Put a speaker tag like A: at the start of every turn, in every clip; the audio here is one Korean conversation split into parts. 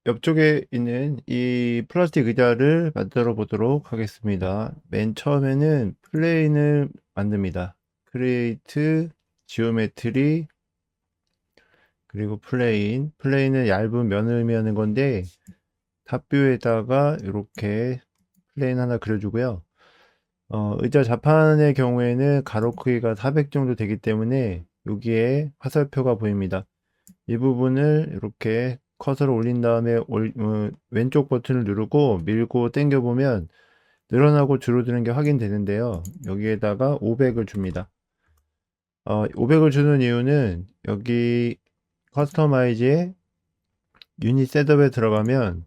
A: 옆쪽에 있는 이 플라스틱 의자를 만들어 보도록 하겠습니다. 맨 처음에는 플레인을 만듭니다. 크리에이트, 지오메트리, 그리고 플레인은 얇은 면을 의미하는 건데 탑뷰에다가 이렇게 플레인 하나 그려주고요. 의자 자판의 경우에는 가로 크기가 400 정도 되기 때문에 여기에 화살표가 보입니다. 이 부분을 이렇게 커서를 올린 다음에 왼쪽 버튼을 누르고 밀고 당겨 보면 늘어나고 줄어드는 게 확인되는데요. 여기에다가 500을 줍니다. 500을 주는 이유는 여기 커스터마이즈에 유닛 셋업에 들어가면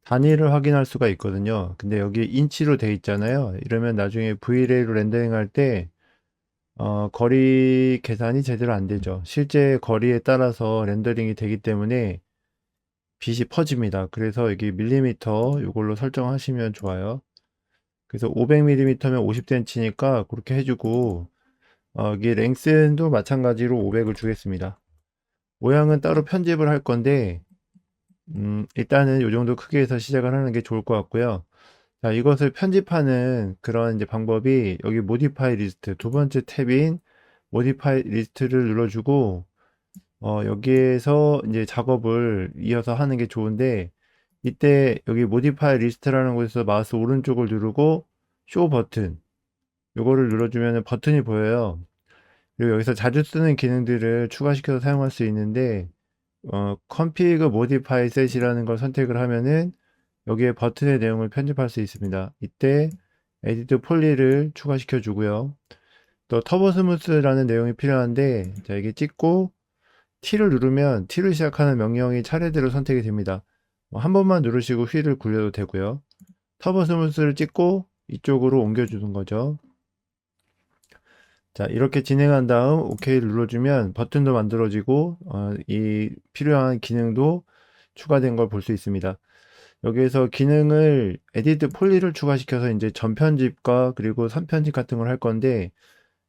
A: 단위를 확인할 수가 있거든요. 근데 여기 인치로 돼 있잖아요. 이러면 나중에 V-Ray로 렌더링 할 때 거리 계산이 제대로 안 되죠. 실제 거리에 따라서 렌더링이 되기 때문에 빛이 퍼집니다. 그래서 여기 밀리미터 이걸로 설정하시면 좋아요. 그래서 500mm면 50cm니까 그렇게 해주고 여기 랭슨도 마찬가지로 500을 주겠습니다. 모양은 따로 편집을 할 건데 일단은 이 정도 크기에서 시작을 하는 게 좋을 것 같고요. 자, 이것을 편집하는 그런 이제 방법이 여기 모디파이 리스트 두 번째 탭인 모디파이 리스트를 눌러주고 여기에서 이제 작업을 이어서 하는 게 좋은데 이때 여기 모디파이 리스트라는 곳에서 마우스 오른쪽을 누르고 쇼 버튼 요거를 눌러주면 버튼이 보여요. 그리고 여기서 자주 쓰는 기능들을 추가시켜서 사용할 수 있는데 config modify set이라는 걸 선택을 하면은 여기에 버튼의 내용을 편집할 수 있습니다. 이때 에디트 폴리를 추가시켜 주고요. 또 터보 스무스라는 내용이 필요한데 자 이게 찍고 T를 누르면 T를 시작하는 명령이 차례대로 선택이 됩니다. 한 번만 누르시고 휠을 굴려도 되고요. 터보 스무스를 찍고 이쪽으로 옮겨주는 거죠. 자, 이렇게 진행한 다음 OK를 눌러주면 버튼도 만들어지고 이 필요한 기능도 추가된 걸 볼 수 있습니다. 여기에서 기능을 에디트 폴리를 추가시켜서 이제 전편집과 그리고 선편집 같은 걸 할 건데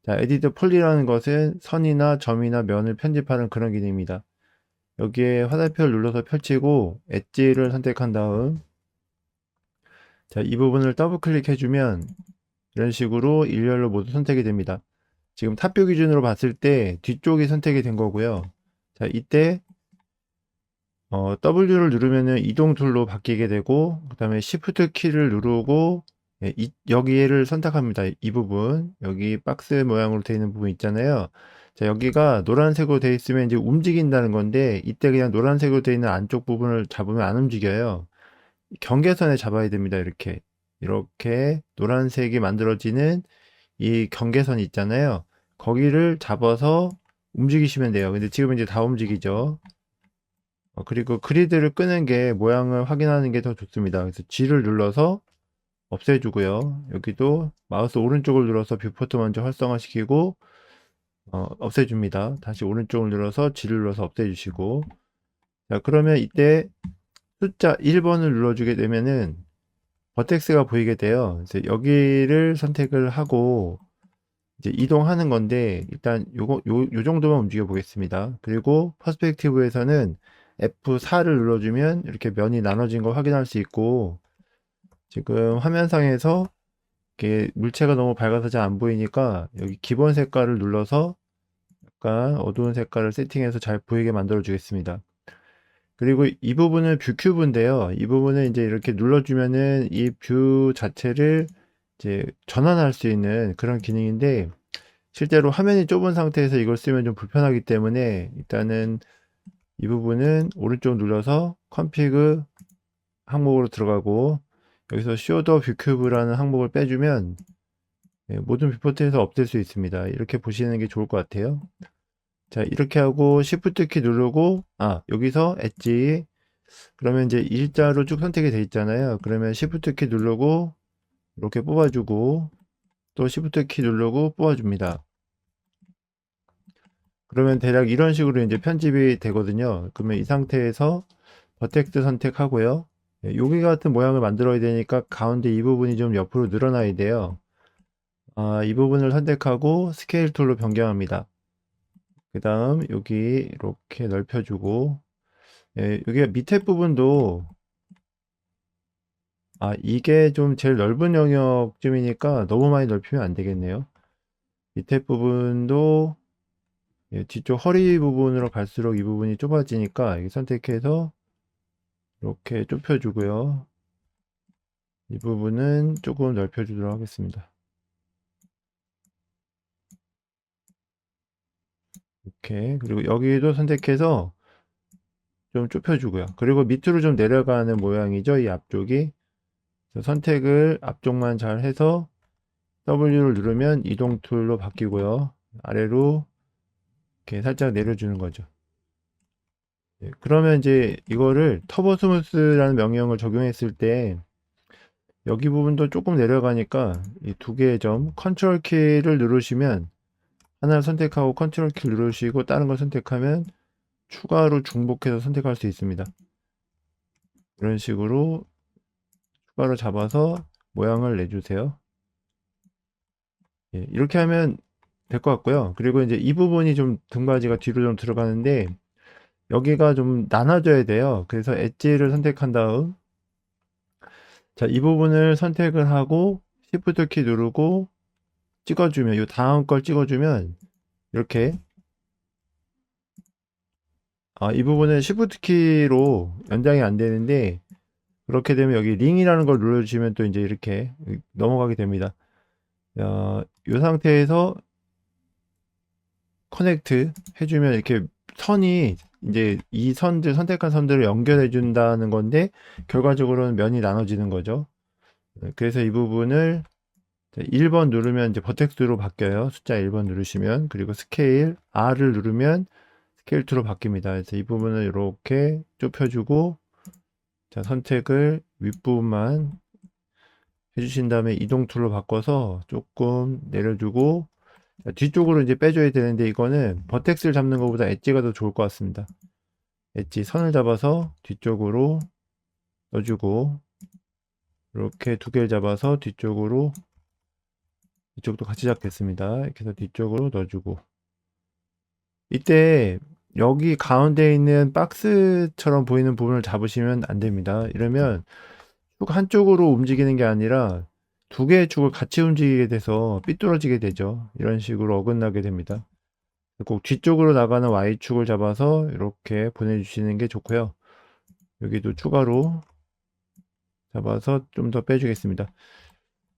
A: 자, 에디트 폴리라는 것은 선이나 점이나 면을 편집하는 그런 기능입니다. 여기에 화살표를 눌러서 펼치고 엣지를 선택한 다음 자, 이 부분을 더블 클릭해주면 이런 식으로 일렬로 모두 선택이 됩니다. 지금 탑뷰 기준으로 봤을 때 뒤쪽이 선택이 된 거고요. 자, 이때 W를 누르면은 이동 툴로 바뀌게 되고 그 다음에 Shift 키를 누르고 예, 여기를 선택합니다. 이 부분 여기 박스 모양으로 되어 있는 부분 있잖아요. 자, 여기가 노란색으로 되어 있으면 이제 움직인다는 건데 이때 그냥 노란색으로 되어 있는 안쪽 부분을 잡으면 안 움직여요. 경계선에 잡아야 됩니다. 이렇게 노란색이 만들어지는 이 경계선 있잖아요. 거기를 잡아서 움직이시면 돼요. 근데 지금 이제 다 움직이죠. 그리고 그리드를 끄는 게 모양을 확인하는 게 더 좋습니다. 그래서 G를 눌러서 없애주고요. 여기도 마우스 오른쪽을 눌러서 뷰포트 먼저 활성화시키고 없애줍니다. 다시 오른쪽을 눌러서 G를 눌러서 없애주시고 자, 그러면 이때 숫자 1번을 눌러주게 되면은 버텍스가 보이게 돼요. 그래서 여기를 선택을 하고 이제 이동하는 건데 일단 요 정도만 움직여 보겠습니다. 그리고 퍼스펙티브에서는 F4를 눌러주면 이렇게 면이 나눠진 걸 확인할 수 있고 지금 화면상에서 이렇게 물체가 너무 밝아서 잘 안 보이니까 여기 기본 색깔을 눌러서 약간 어두운 색깔을 세팅해서 잘 보이게 만들어 주겠습니다. 그리고 이 부분은 뷰 큐브인데요. 이 부분은 이제 이렇게 눌러주면은 이 뷰 자체를 이제 전환할 수 있는 그런 기능인데 실제로 화면이 좁은 상태에서 이걸 쓰면 좀 불편하기 때문에 일단은 이 부분은 오른쪽 눌러서 config 항목으로 들어가고 여기서 show the view cube라는 항목을 빼주면 모든 뷰포트에서 없앨 수 있습니다. 이렇게 보시는 게 좋을 것 같아요. 자, 이렇게 하고 Shift 키 누르고 여기서 엣지 그러면 이제 일자로 쭉 선택이 돼 있잖아요. 그러면 Shift 키 누르고 이렇게 뽑아주고 또 Shift 키 누르고 뽑아줍니다. 그러면 대략 이런 식으로 이제 편집이 되거든요. 그러면 이 상태에서 버텍스 선택하고요. 여기 같은 모양을 만들어야 되니까 가운데 이 부분이 좀 옆으로 늘어나야 돼요. 이 부분을 선택하고 스케일 툴로 변경합니다. 그 다음 여기 이렇게 넓혀주고 예, 여기 밑에 부분도 이게 좀 제일 넓은 영역쯤이니까 너무 많이 넓히면 안 되겠네요. 밑에 부분도 예, 뒤쪽 허리 부분으로 갈수록 이 부분이 좁아지니까 여기 선택해서 이렇게 좁혀주고요. 이 부분은 조금 넓혀주도록 하겠습니다. 이렇게 그리고 여기도 선택해서 좀 좁혀주고요. 그리고 밑으로 좀 내려가는 모양이죠. 이 앞쪽이. 그래서 선택을 앞쪽만 잘 해서 W를 누르면 이동 툴로 바뀌고요. 아래로 이렇게 살짝 내려주는 거죠. 예, 그러면 이제 이거를 터보 스무스라는 명령을 적용했을 때 여기 부분도 조금 내려가니까 이 두 개의 점 컨트롤 키를 누르시면 하나를 선택하고 컨트롤 키를 누르시고 다른 걸 선택하면 추가로 중복해서 선택할 수 있습니다. 이런 식으로 추가로 잡아서 모양을 내주세요. 예, 이렇게 하면 될 것 같고요. 그리고 이제 이 부분이 좀 등받이가 뒤로 좀 들어가는데 여기가 좀 나눠져야 돼요. 그래서 엣지를 선택한 다음 자, 이 부분을 선택을 하고 Shift 키 누르고 찍어주면 이 다음 걸 찍어주면 이렇게 이 부분은 Shift 키로 연장이 안 되는데 그렇게 되면 여기 링이라는 걸 눌러주시면 또 이제 이렇게 넘어가게 됩니다. 이 상태에서 커넥트 해주면 이렇게 선이 이제 이 선들 선택한 선들을 연결해 준다는 건데 결과적으로는 면이 나눠지는 거죠. 그래서 이 부분을 1번 누르면 이제 버텍스로 바뀌어요. 숫자 1번 누르시면 그리고 스케일 R을 누르면 스케일 2로 바뀝니다. 그래서 이 부분을 이렇게 좁혀주고 자, 선택을 윗부분만 해주신 다음에 이동 툴로 바꿔서 조금 내려주고 뒤쪽으로 이제 빼줘야 되는데 이거는 버텍스를 잡는 것보다 엣지가 더 좋을 것 같습니다. 엣지 선을 잡아서 뒤쪽으로 넣어주고 이렇게 두 개를 잡아서 뒤쪽으로 이쪽도 같이 잡겠습니다. 이렇게 해서 뒤쪽으로 넣어주고 이때 여기 가운데 있는 박스처럼 보이는 부분을 잡으시면 안 됩니다. 이러면 쭉 한쪽으로 움직이는 게 아니라 두 개의 축을 같이 움직이게 돼서 삐뚤어지게 되죠. 이런 식으로 어긋나게 됩니다. 꼭 뒤쪽으로 나가는 Y축을 잡아서 이렇게 보내주시는 게 좋고요. 여기도 추가로 잡아서 좀 더 빼주겠습니다.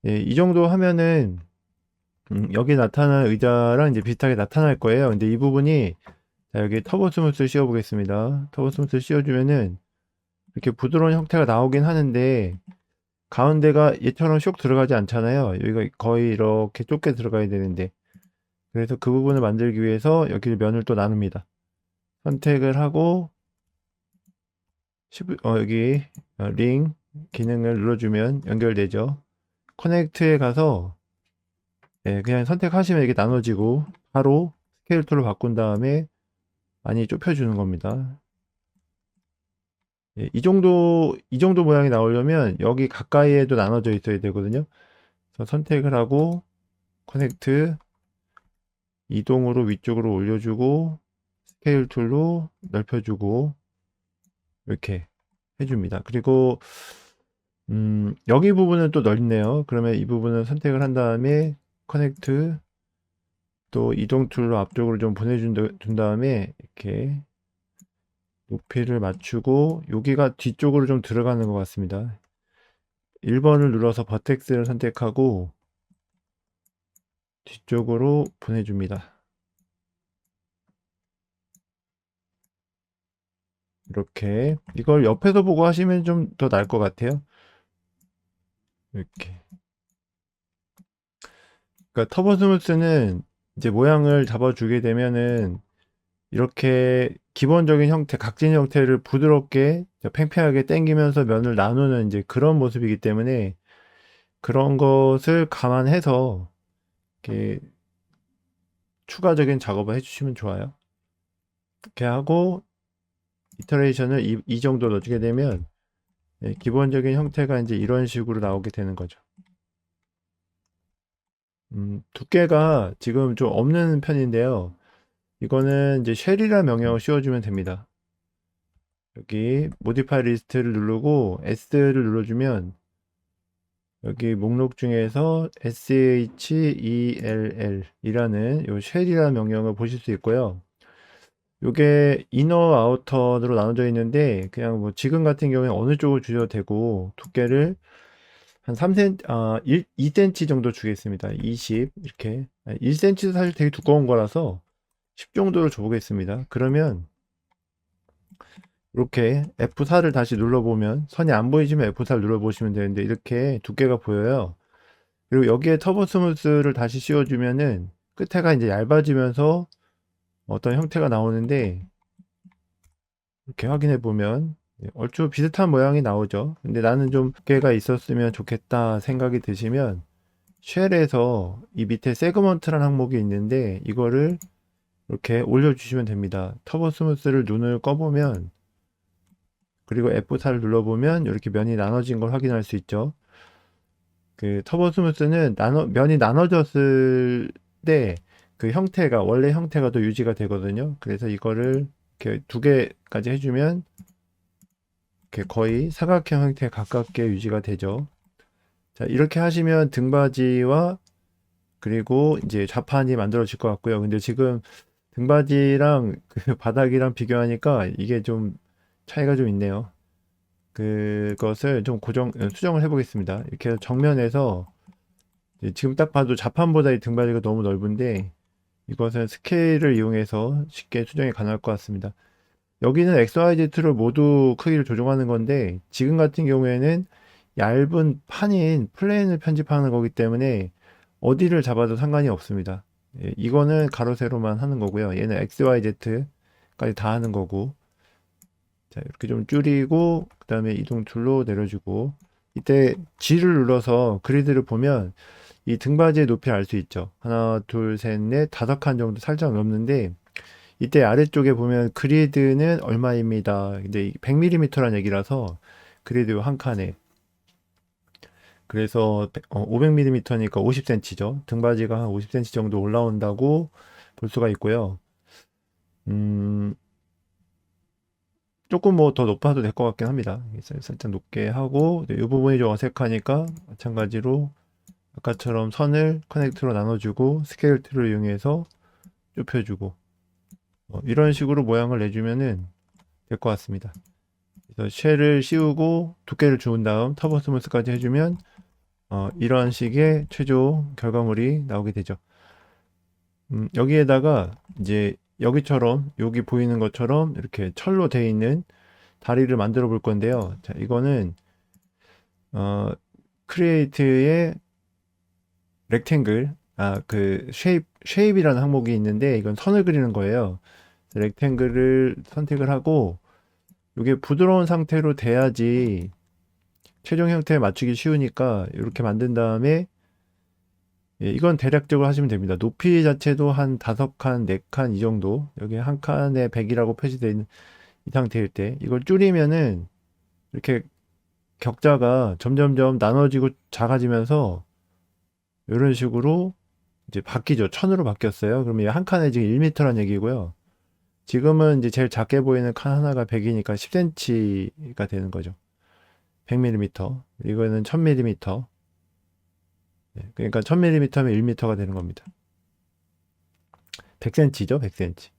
A: 예, 이 정도 하면은 여기 나타난 의자랑 이제 비슷하게 나타날 거예요. 근데 이 부분이 자, 여기 터보 스무스 씌워 보겠습니다. 터보 스무스 씌워주면은 이렇게 부드러운 형태가 나오긴 하는데 가운데가 얘처럼 쇽 들어가지 않잖아요. 여기가 거의 이렇게 좁게 들어가야 되는데 그래서 그 부분을 만들기 위해서 여기 면을 또 나눕니다. 선택을 하고 여기 링 기능을 눌러주면 연결되죠. 커넥트에 가서 그냥 선택하시면 이게 나눠지고 바로 스케일 툴로 바꾼 다음에 많이 좁혀주는 겁니다. 이 정도 모양이 나오려면 여기 가까이에도 나눠져 있어야 되거든요. 그래서 선택을 하고 커넥트 이동으로 위쪽으로 올려주고 스케일 툴로 넓혀주고 이렇게 해줍니다. 그리고 여기 부분은 또 넓네요. 그러면 이 부분을 선택을 한 다음에 커넥트 또 이동 툴로 앞쪽으로 좀 보내준 다음에 이렇게 높이를 맞추고 여기가 뒤쪽으로 좀 들어가는 것 같습니다. 1번을 눌러서 버텍스를 선택하고 뒤쪽으로 보내줍니다. 이렇게 이걸 옆에서 보고 하시면 좀 더 나을 것 같아요. 이렇게 그러니까 터보 스무스는 이제 모양을 잡아주게 되면은 이렇게 기본적인 형태, 각진 형태를 부드럽게 팽팽하게 당기면서 면을 나누는 이제 그런 모습이기 때문에 그런 것을 감안해서 이렇게 추가적인 작업을 해주시면 좋아요. 이렇게 하고 이터레이션을 이 정도 넣어주게 되면 기본적인 형태가 이제 이런 식으로 나오게 되는 거죠. 두께가 지금 좀 없는 편인데요. 이거는 이제 쉘이라는 명령을 씌워주면 됩니다. 여기 모디파이 리스트를 누르고 S를 눌러주면 여기 목록 중에서 shell 이라는 요 쉘이라는 명령을 보실 수 있고요. 요게 이너 아우터로 나눠져 있는데 그냥 뭐 지금 같은 경우에 어느 쪽을 주셔도 되고 두께를 한 3cm, 2cm 정도 주겠습니다. 20 이렇게 1cm도 사실 되게 두꺼운 거라서 10 정도로 줘보겠습니다. 그러면 이렇게 F4를 다시 눌러보면 선이 안 보이시면 F4를 눌러보시면 되는데 이렇게 두께가 보여요. 그리고 여기에 터보 스무스를 다시 씌워주면은 끝에가 이제 얇아지면서 어떤 형태가 나오는데 이렇게 확인해 보면 얼추 비슷한 모양이 나오죠. 근데 나는 좀 두께가 있었으면 좋겠다 생각이 드시면 쉘에서 이 밑에 세그먼트라는 항목이 있는데 이거를 이렇게 올려주시면 됩니다. 터보 스무스를 눈을 꺼보면 그리고 F4를 눌러보면 이렇게 면이 나눠진 걸 확인할 수 있죠. 그 터보 스무스는 면이 나눠졌을 때 그 형태가 원래 형태가 또 유지가 되거든요. 그래서 이거를 이렇게 두 개까지 해주면 이렇게 거의 사각형 형태에 가깝게 유지가 되죠. 자, 이렇게 하시면 등받이와 그리고 이제 좌판이 만들어질 것 같고요. 근데 지금 등받이랑 그 바닥이랑 비교하니까 이게 좀 차이가 좀 있네요. 그것을 좀 수정을 해보겠습니다. 이렇게 정면에서 지금 딱 봐도 좌판보다 이 등받이가 너무 넓은데 이것은 스케일을 이용해서 쉽게 수정이 가능할 것 같습니다. 여기는 XYZ를 모두 크기를 조정하는 건데 지금 같은 경우에는 얇은 판인 플레인을 편집하는 거기 때문에 어디를 잡아도 상관이 없습니다. 예, 이거는 가로 세로만 하는 거고요. 얘는 XYZ까지 다 하는 거고. 자, 이렇게 좀 줄이고 그 다음에 이동 툴로 내려주고 이때 G를 눌러서 그리드를 보면 이 등받이의 높이를 알 수 있죠. 하나, 둘, 셋, 넷, 5칸 정도 살짝 넘는데 이때 아래쪽에 보면 그리드는 얼마입니다. 근데 100mm라는 얘기라서 그리드 한 칸에 그래서 500mm니까 50cm죠. 등받이가 한 50cm 정도 올라온다고 볼 수가 있고요. 조금 뭐 더 높아도 될 것 같긴 합니다. 살짝 높게 하고 이 부분이 좀 어색하니까 마찬가지로 아까처럼 선을 커넥트로 나눠주고 스케일 툴을 이용해서 좁혀주고 이런 식으로 모양을 내주면은 될 것 같습니다. 그래서 쉘을 씌우고 두께를 주운 다음 터보 스무스까지 해주면 이런 식의 최종 결과물이 나오게 되죠. 여기에다가 이제 여기처럼 여기 보이는 것처럼 이렇게 철로 되어 있는 다리를 만들어 볼 건데요. 자, 이거는 크리에이트의 렉탱글 그 쉐입이라는 항목이 있는데 이건 선을 그리는 거예요. 렉탱글을 선택을 하고 이게 부드러운 상태로 돼야지 최종 형태에 맞추기 쉬우니까 이렇게 만든 다음에 예, 이건 대략적으로 하시면 됩니다. 높이 자체도 한 5칸, 4칸 이 정도. 여기 한 칸에 100이라고 표시되어 있는 이 상태일 때 이걸 줄이면은 이렇게 격자가 점점점 나눠지고 작아지면서 이런 식으로 이제 바뀌죠. 1000으로 바뀌었어요. 그러면 한 칸에 지금 1m란 얘기고요. 지금은 이제 제일 작게 보이는 칸 하나가 100이니까 10cm가 되는 거죠. 100mm. 이거는 1000mm. 그러니까 1000mm면 1m가 되는 겁니다. 100cm죠, 100cm.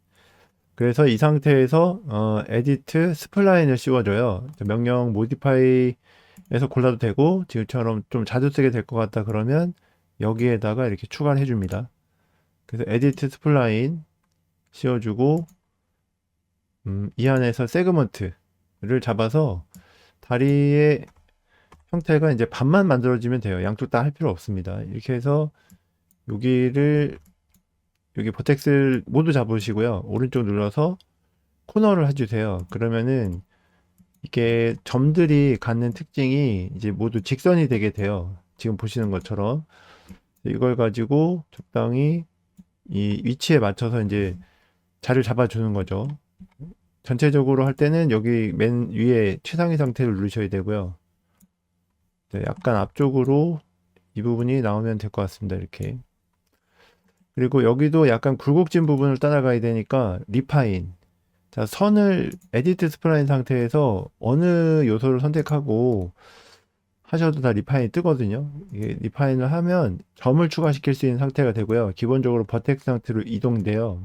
A: 그래서 이 상태에서 edit 스플라인을 씌워줘요. 명령 modify에서 골라도 되고 지금처럼 좀 자주 쓰게 될 것 같다 그러면 여기에다가 이렇게 추가를 해줍니다. 그래서 edit 스플라인 씌워주고 이 안에서 세그먼트를 잡아서 다리의 형태가 이제 반만 만들어지면 돼요. 양쪽 다 할 필요 없습니다. 이렇게 해서 여기를 여기 버텍스를 모두 잡으시고요. 오른쪽 눌러서 코너를 해주세요. 그러면은 이게 점들이 갖는 특징이 이제 모두 직선이 되게 돼요. 지금 보시는 것처럼 이걸 가지고 적당히 이 위치에 맞춰서 이제 자리를 잡아주는 거죠. 전체적으로 할 때는 여기 맨 위에 최상위 상태를 누르셔야 되고요. 네, 약간 앞쪽으로 이 부분이 나오면 될 것 같습니다. 이렇게. 그리고 여기도 약간 굴곡진 부분을 따라가야 되니까 리파인. 자, 선을 에디트 스플라인 상태에서 어느 요소를 선택하고 하셔도 다 리파인이 뜨거든요. 이게 리파인을 하면 점을 추가시킬 수 있는 상태가 되고요. 기본적으로 버텍스 상태로 이동돼요.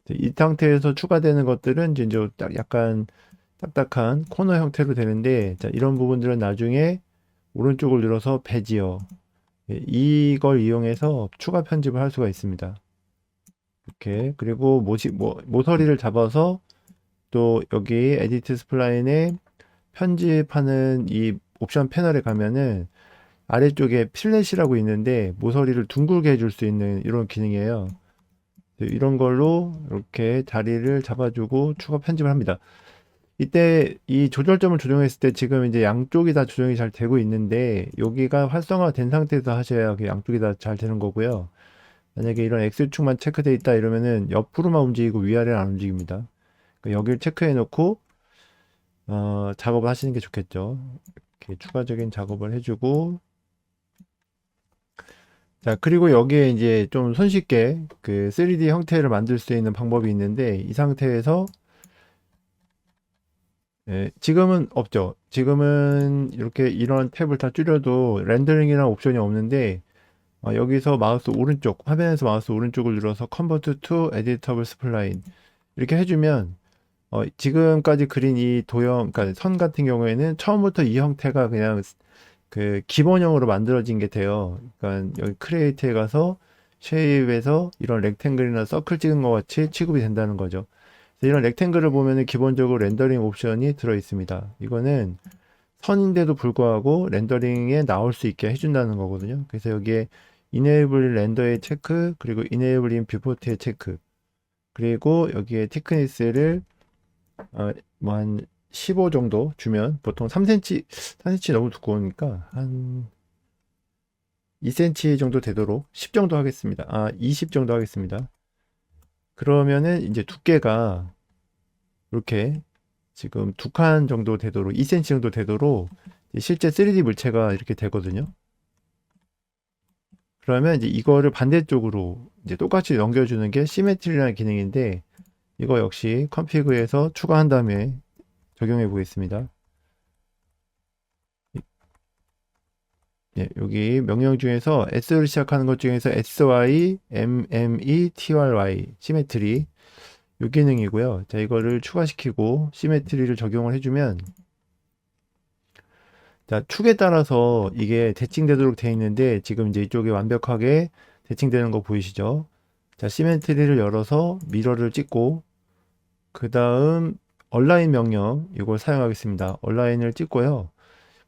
A: 이 상태에서 추가되는 것들은 이제 약간 딱딱한 코너 형태로 되는데, 자, 이런 부분들은 나중에 오른쪽을 눌러서 배지어, 이걸 이용해서 추가 편집을 할 수가 있습니다. 이렇게. 그리고 모서리를 잡아서 또 여기 에디트 스플라인에 편집하는 이 옵션 패널에 가면은 아래쪽에 필렛이라고 있는데 모서리를 둥글게 해줄 수 있는 이런 기능이에요. 이런 걸로 이렇게 자리를 잡아주고 추가 편집을 합니다. 이때 이 조절점을 조정했을 때 지금 이제 양쪽이 다 조정이 잘 되고 있는데, 여기가 활성화된 상태에서 하셔야 그 양쪽이 다 잘 되는 거고요. 만약에 이런 X축만 체크되어 있다 이러면은 옆으로만 움직이고 위아래는 안 움직입니다. 그러니까 여기를 체크해 놓고 작업을 하시는 게 좋겠죠. 이렇게 추가적인 작업을 해주고, 자, 그리고 여기에 이제 좀 손쉽게 그 3D 형태를 만들 수 있는 방법이 있는데, 이 상태에서 지금은 없죠. 지금은 이렇게 이런 탭을 다 줄여도 렌더링이라는 옵션이 없는데, 여기서 마우스 오른쪽, 화면에서 마우스 오른쪽을 눌러서 Convert to Editable Spline 이렇게 해주면, 지금까지 그린 이 도형, 그러니까 선 같은 경우에는 처음부터 이 형태가 그냥 그 기본형으로 만들어진 게 돼요. 그러니까 여기 크리에이트에 가서 쉐입에서 이런 렉탱글이나 서클 찍은 것 같이 취급이 된다는 거죠. 이런 렉탱글을 보면은 기본적으로 렌더링 옵션이 들어 있습니다. 이거는 선인데도 불구하고 렌더링에 나올 수 있게 해준다는 거거든요. 그래서 여기에 Enable 렌더의 체크, 그리고 Enable in Viewport의 체크, 그리고 여기에 thickness를 뭐한 15 정도 주면, 보통 3cm 너무 두꺼우니까 한 2cm 정도 되도록 10 정도 하겠습니다. 20 정도 하겠습니다. 그러면은 이제 두께가 이렇게 지금 2칸 정도 되도록 2cm 정도 되도록 실제 3D 물체가 이렇게 되거든요. 그러면 이제 이거를 반대쪽으로 이제 똑같이 넘겨주는 게 시메트리라는 기능인데, 이거 역시 컴피그에서 추가한 다음에 적용해 보겠습니다. 여기 명령 중에서 S로 시작하는 것 중에서 SY, MME, TRY, 시메트리 이 기능이고요. 자, 이거를 추가시키고 시메트리를 적용을 해주면, 자, 축에 따라서 이게 대칭되도록 되어 있는데, 지금 이제 이쪽에 완벽하게 대칭되는 거 보이시죠? 자, 시메트리를 열어서 미러를 찍고, 그 다음 얼라인 명령 이걸 사용하겠습니다. 얼라인을 찍고요.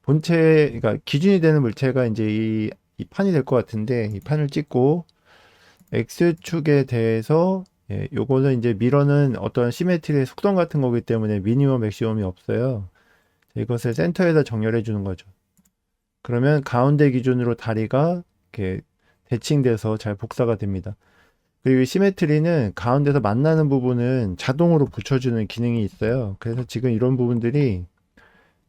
A: 본체, 그러니까 기준이 되는 물체가 이제 이 판이 될 것 같은데, 이 판을 찍고 X축에 대해서, 요거는 이제 미러는 어떤 시메트리의 속성 같은 거기 때문에 미니멈 맥시멈이 없어요. 이것을 센터에다 정렬해 주는 거죠. 그러면 가운데 기준으로 다리가 이렇게 대칭돼서 잘 복사가 됩니다. 그리고 시메트리는 가운데서 만나는 부분은 자동으로 붙여주는 기능이 있어요. 그래서 지금 이런 부분들이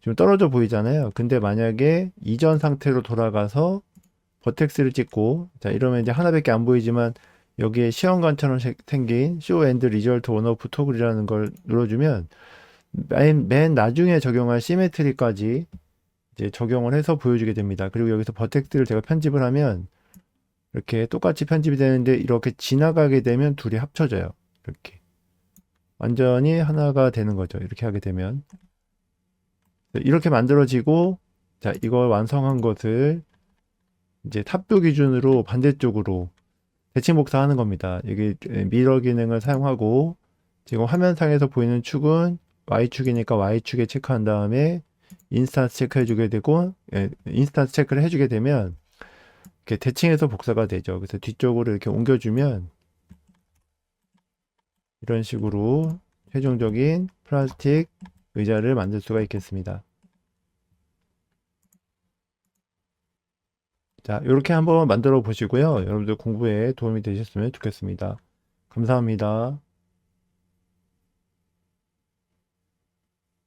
A: 좀 떨어져 보이잖아요. 근데 만약에 이전 상태로 돌아가서 버텍스를 찍고, 자, 이러면 이제 하나밖에 안 보이지만 여기에 시험관처럼 생긴 Show and Result on Off Toggle이라는 걸 눌러주면 맨 나중에 적용할 시메트리까지 이제 적용을 해서 보여주게 됩니다. 그리고 여기서 버텍스를 제가 편집을 하면 이렇게 똑같이 편집이 되는데, 이렇게 지나가게 되면 둘이 합쳐져요. 이렇게 완전히 하나가 되는 거죠. 이렇게 하게 되면 이렇게 만들어지고, 자, 이걸 완성한 것을 이제 탑뷰 기준으로 반대쪽으로 대칭 복사하는 겁니다. 여기 미러 기능을 사용하고, 지금 화면상에서 보이는 축은 Y축이니까 Y축에 체크한 다음에 인스턴스 체크해 주게 되고, 인스턴스 체크를 해주게 되면 이렇게 대칭해서 복사가 되죠. 그래서 뒤쪽으로 이렇게 옮겨주면 이런 식으로 최종적인 플라스틱 의자를 만들 수가 있겠습니다. 자, 이렇게 한번 만들어 보시고요. 여러분들 공부에 도움이 되셨으면 좋겠습니다. 감사합니다.